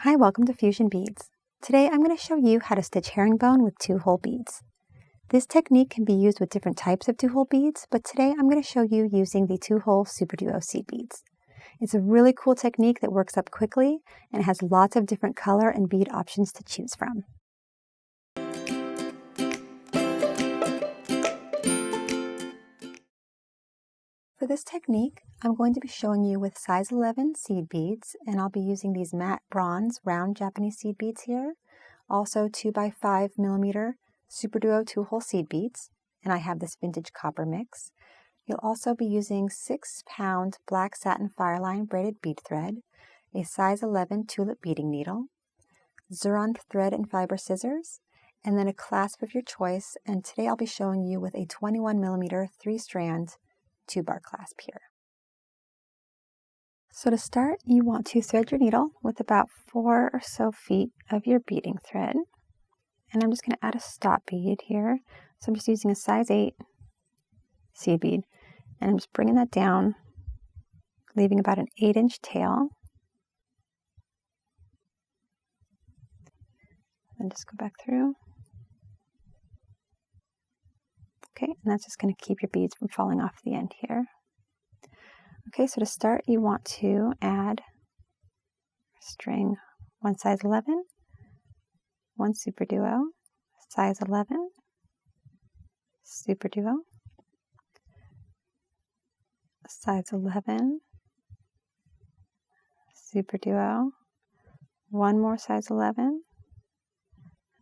Hi, welcome to Fusion Beads. Today I'm going to show you how to stitch herringbone with 2-hole beads. This technique can be used with different types of 2-hole beads, but today I'm going to show you using the 2-hole SuperDuo seed beads. It's a really cool technique that works up quickly and has lots of different color and bead options to choose from. For this technique, I'm going to be showing you with size 11 seed beads, and I'll be using these matte bronze round Japanese seed beads here. Also 2x5mm SuperDuo 2-hole seed beads, and I have this vintage copper mix. You'll also be using 6-pound black satin fireline braided bead thread, a size 11 tulip beading needle, Zuron thread and fiber scissors, and then a clasp of your choice, and today I'll be showing you with a 21mm 3-strand 2-bar clasp here. So to start, you want to thread your needle with about 4 or so feet of your beading thread. And I'm just going to add a stop bead here. So I'm just using a size 8 seed bead, and I'm just bringing that down, leaving about an 8-inch tail. And just go back through. Okay, and that's just going to keep your beads from falling off the end here. Okay, so to start, you want to add string 1 size 11, 1 SuperDuo, size 11, SuperDuo, size 11, SuperDuo, 1 more size 11,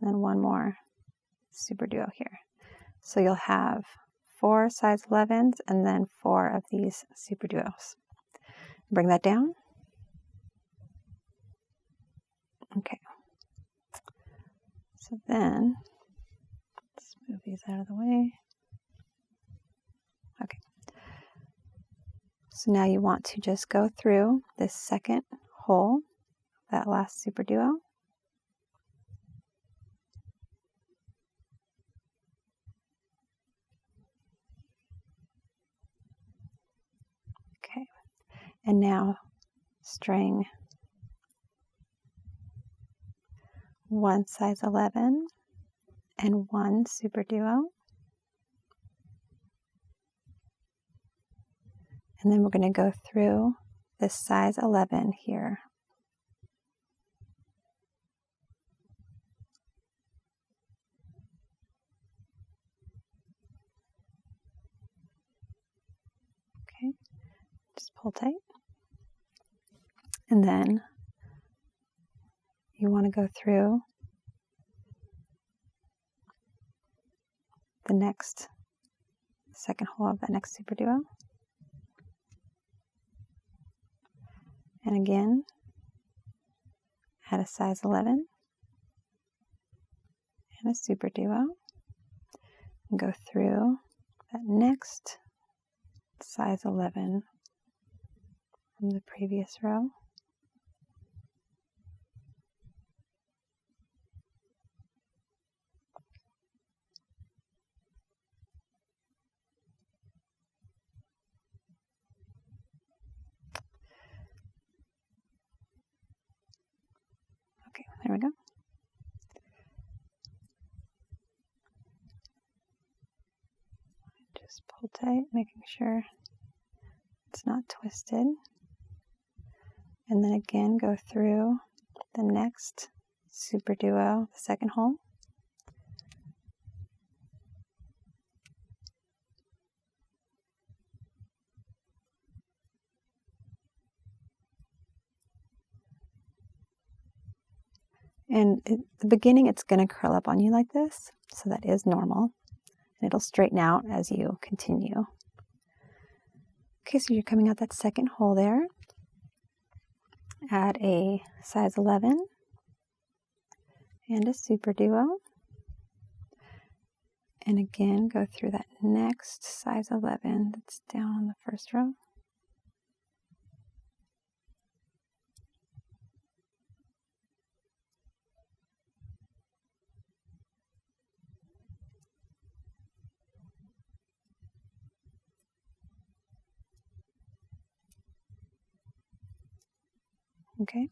and then 1 more SuperDuo here. So you'll have 4 size 11s and then 4 of these SuperDuos. Bring that down. Okay. So then, let's move these out of the way. Okay. So now you want to just go through this second hole, that last SuperDuo. Okay. And now string 1 size 11 and 1 SuperDuo. And then we're going to go through this size 11 here. Okay, just pull tight. And then you want to go through the next second hole of that next SuperDuo. And again, add a size 11 and a SuperDuo, and go through that next size 11 from the previous row. Okay, there we go. Just pull tight, making sure it's not twisted. And then again, go through the next SuperDuo, the second hole. And at the beginning, it's going to curl up on you like this, so that is normal. And it'll straighten out as you continue. Okay, so you're coming out that second hole there. Add a size 11 and a SuperDuo. And again, go through that next size 11 that's down on the first row. Okay,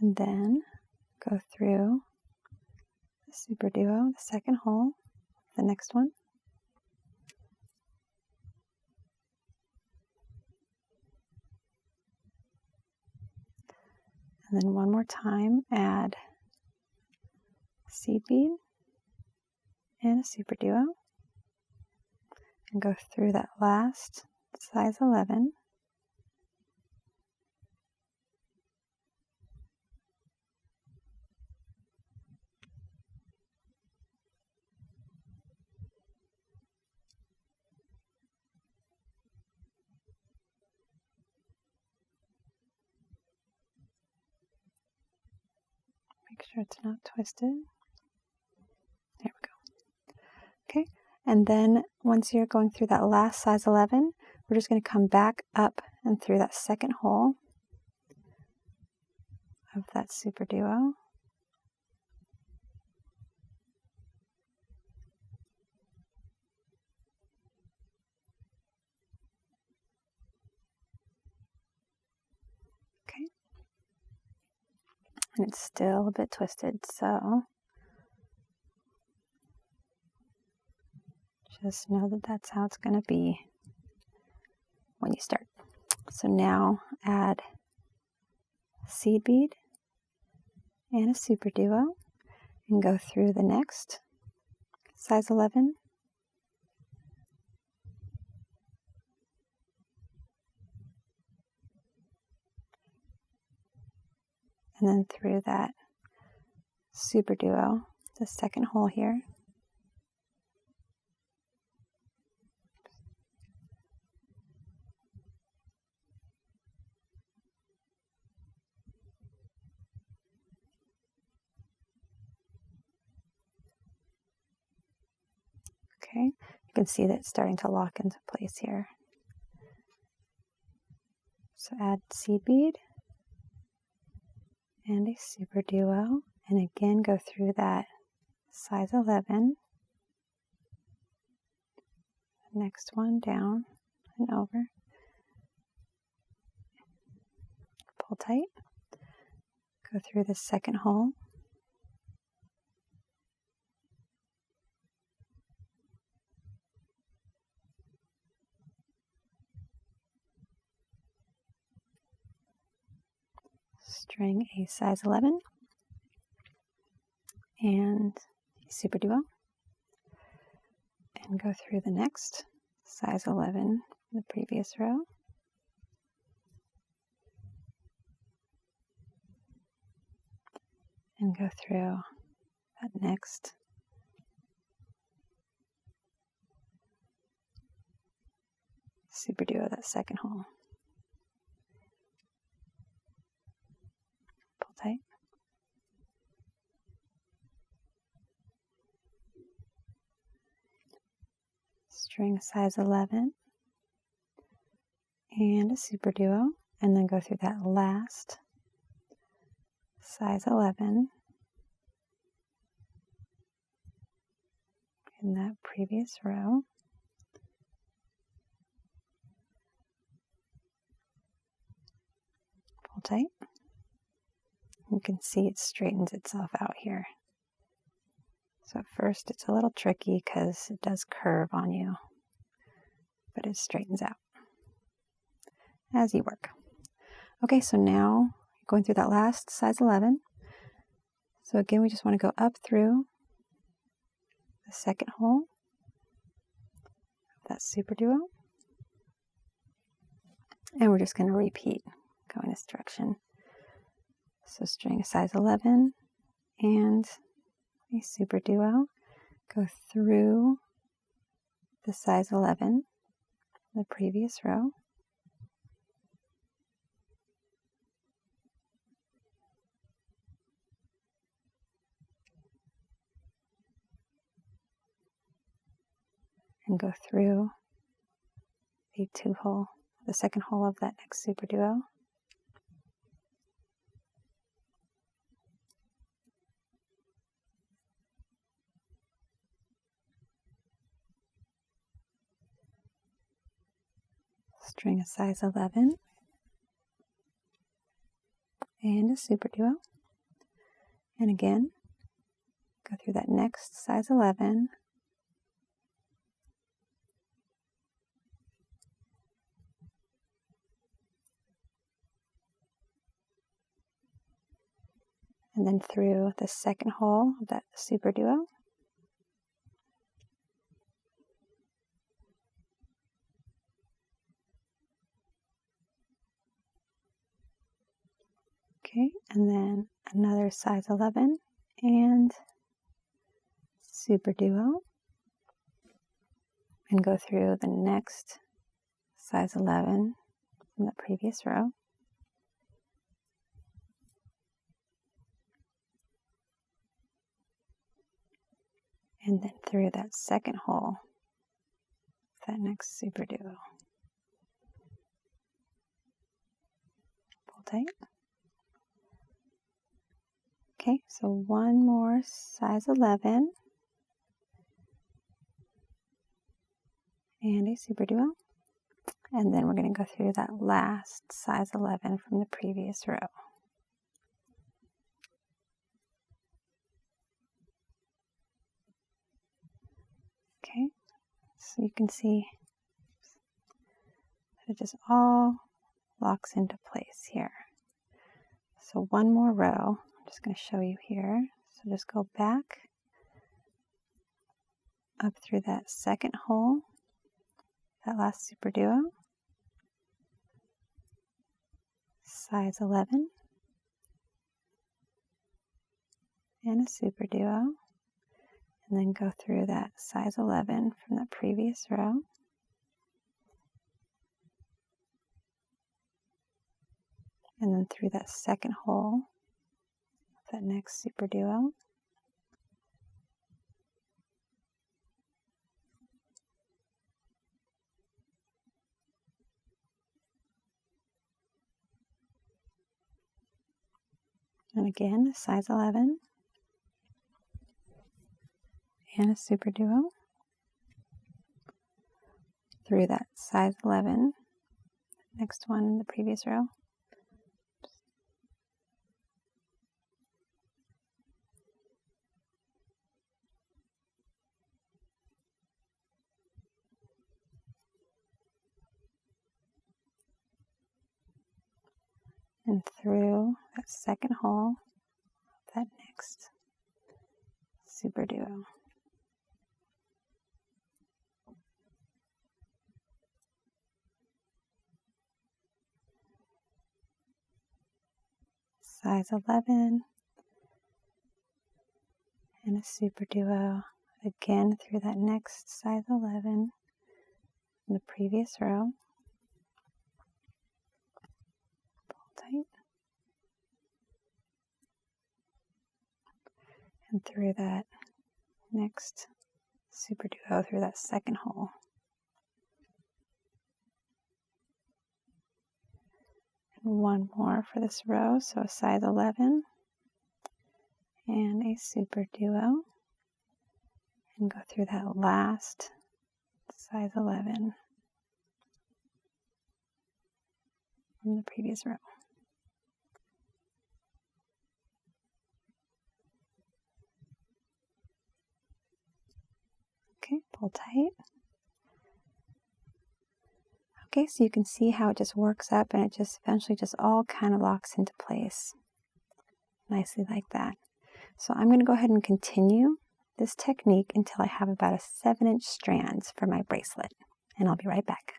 and then go through the SuperDuo, the second hole, the next one, and then one more time add seed bead and a SuperDuo, and go through that last size 11, make sure it's not twisted. There we go. Okay, and then once you're going through that last size 11, we're just going to come back up and through that second hole of that SuperDuo. Okay, and it's still a bit twisted, so just know that that's how it's going to be when you start. So now add seed bead and a SuperDuo and go through the next size 11, and then through that SuperDuo, the second hole here. Okay, you can see that it's starting to lock into place here. So add seed bead and a SuperDuo, and again go through that size 11, next one down and over, pull tight, go through the second hole, string a size 11 and a SuperDuo, and go through the next size 11 in the previous row, and go through that next SuperDuo, that second hole. Pull tight. String size 11 and a SuperDuo, and then go through that last size 11 in that previous row. Pull tight. You can see it straightens itself out here. So at first it's a little tricky because it does curve on you, but it straightens out as you work. Okay, so now you're going through that last size 11. So again, we just want to go up through the second hole of that SuperDuo, and we're just going to repeat, go in this direction. So string a size 11 and a SuperDuo, go through the size 11, the previous row, and go through the the second hole of that next SuperDuo. String a size 11 and a SuperDuo, And again, go through that next size 11. And then through the second hole of that SuperDuo. Okay, and then another size 11 and SuperDuo, and go through the next size 11 from the previous row. And then through that second hole, that next SuperDuo. Pull tight. Okay, so one more size 11 and a SuperDuo. And then we're going to go through that last size 11 from the previous row. Okay, so you can see that it just all locks into place here. So one more row, I'm just going to show you here. So just go back up through that second hole, that last SuperDuo, size 11, and a SuperDuo, and then go through that size 11 from the previous row. And then through that second hole, that next SuperDuo. And again, a size 11 and a SuperDuo through that size 11, next one in the previous row. And through that second hole, that next SuperDuo. Size 11 and a SuperDuo, again through that next size 11 in the previous row. Pull tight. And through that next SuperDuo through that second hole. And one more for this row, so a size 11 and a SuperDuo, and go through that last size 11 from the previous row. Okay, pull tight. Okay, so you can see how it just works up and it just eventually just all kind of locks into place nicely like that. So I'm going to go ahead and continue this technique until I have about a 7-inch strands for my bracelet, and I'll be right back.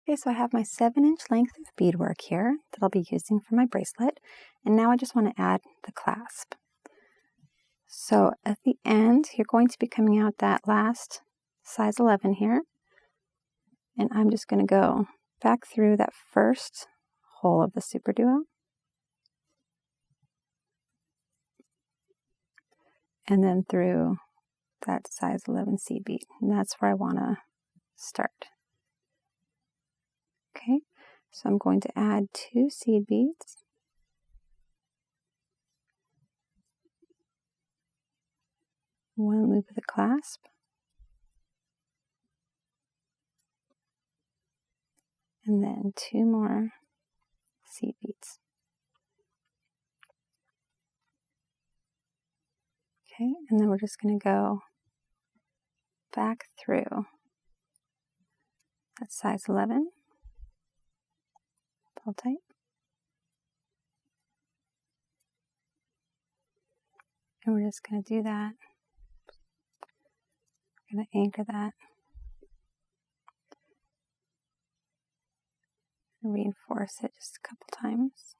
Okay, so I have my 7-inch length of beadwork here that I'll be using for my bracelet, and now I just want to add the clasp. So at the end, you're going to be coming out that last size 11 here, and I'm just going to go back through that first hole of the SuperDuo, and then through that size 11 seed bead, and that's where I want to start. Okay, so I'm going to add 2 seed beads. One loop of the clasp, and then 2 more seed beads. Okay, and then we're just going to go back through. That's size 11. Pull tight. And we're just going to do that. We're going to anchor that. And reinforce it just a couple times.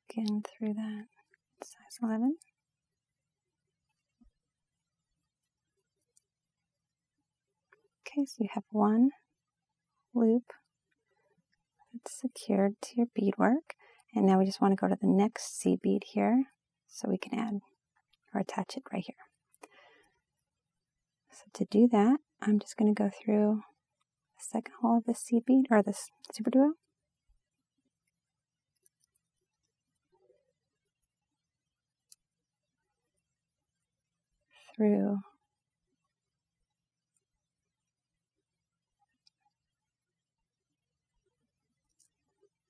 Again through that size 11. Okay, so you have one loop that's secured to your beadwork, and now we just want to go to the next seed bead here so we can add or attach it right here. So to do that, I'm just going to go through the second hole of this seed bead or this SuperDuo. Through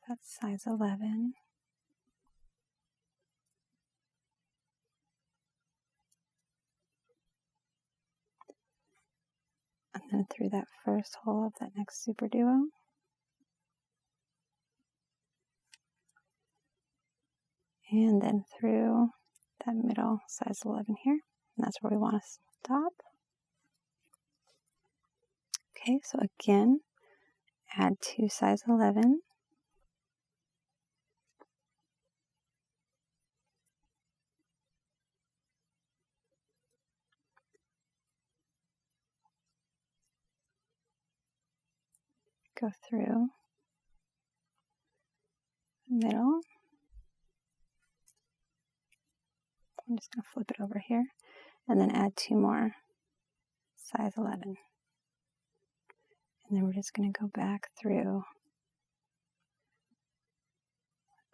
that's size 11. And then through that first hole of that next SuperDuo. And then through that middle size 11 here. And that's where we want to stop. Okay, so again, add 2 size 11. Go through the middle. I'm just going to flip it over here and then add 2 more size 11. And then we're just going to go back through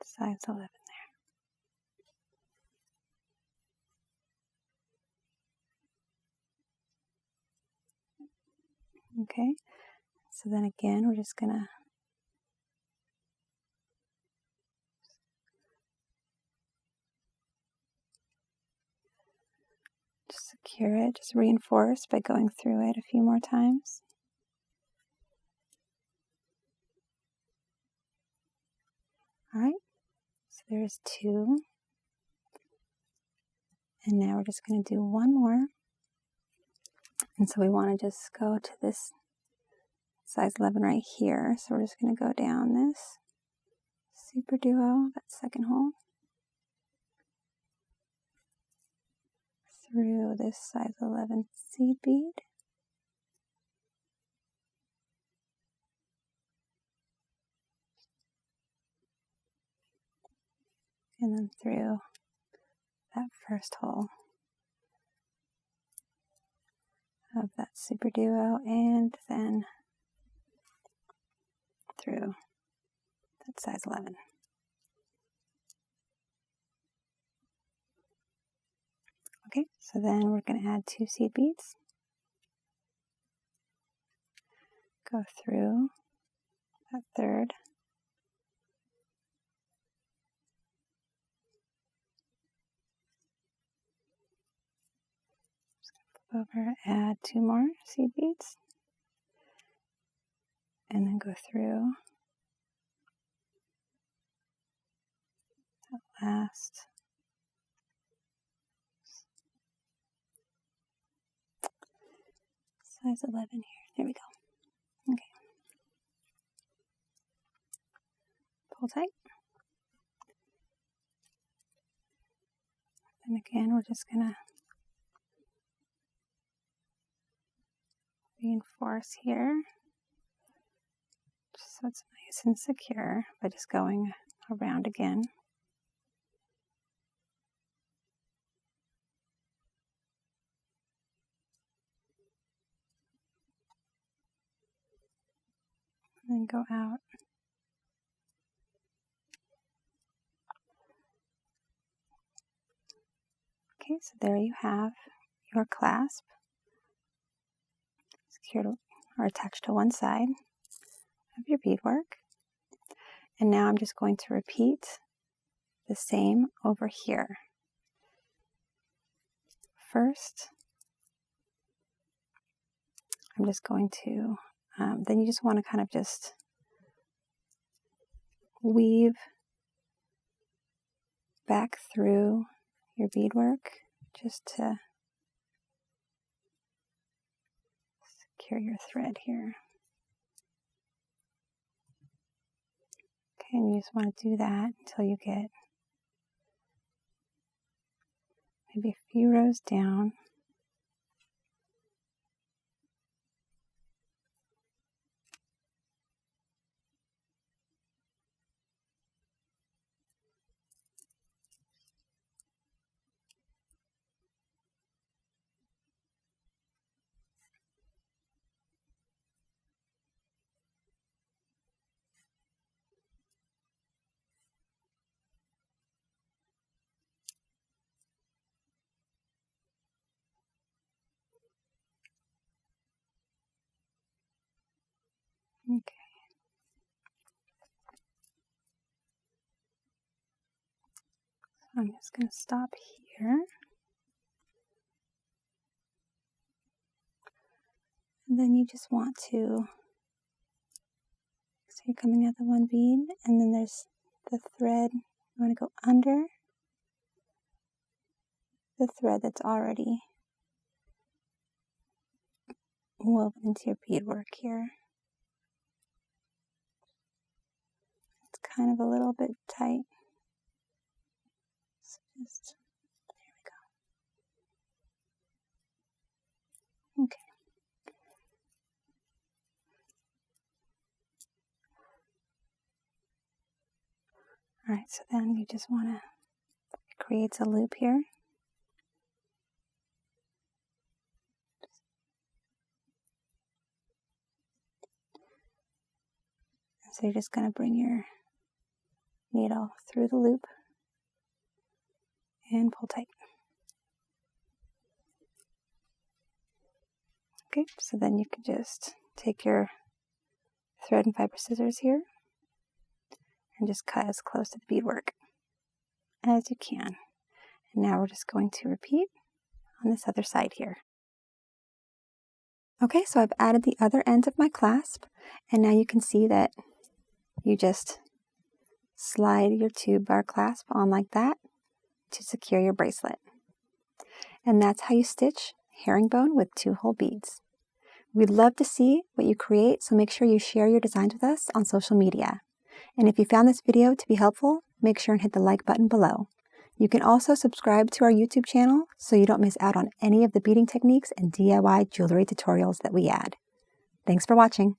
size 11 there. Okay, so then again, we're just going to just secure it, just reinforce by going through it a few more times. Alright, so there's 2. And now we're just going to do 1 more. And so we want to just go to this size 11 right here. So we're just going to go down this SuperDuo, that second hole, through this size 11 seed bead. And then through that first hole of that SuperDuo, and then through that size 11. Okay, so then we're going to add 2 seed beads. Go through that third. Over, add 2 more seed beads, and then go through that last size 11 here. There we go. Okay. Pull tight. And again, we're just gonna reinforce here, just so it's nice and secure by just going around again. And then go out. Okay, so there you have your clasp secured or attached to one side of your beadwork. And now I'm just going to repeat the same over here. First, I'm just going to, then you just want to kind of just weave back through your beadwork just to secure your thread here. Okay, and you just want to do that until you get maybe a few rows down. Okay. So I'm just going to stop here. And then you just want to, so you're coming out the one bead, and then there's the thread. You want to go under the thread that's already woven into your beadwork here. It's kind of a little bit tight. So just, there we go. Okay. Alright, so then you just want to, it creates a loop here. So you're just going to bring your needle through the loop and pull tight. Okay, so then you can just take your thread and fiber scissors here and just cut as close to the beadwork as you can. And now we're just going to repeat on this other side here. Okay, so I've added the other ends of my clasp, and now you can see that you just slide your tube bar clasp on like that to secure your bracelet. And that's how you stitch herringbone with 2-hole beads. We'd love to see what you create, so make sure you share your designs with us on social media. And if you found this video to be helpful, make sure and hit the like button below. You can also subscribe to our YouTube channel so you don't miss out on any of the beading techniques and DIY jewelry tutorials that we add. Thanks for watching.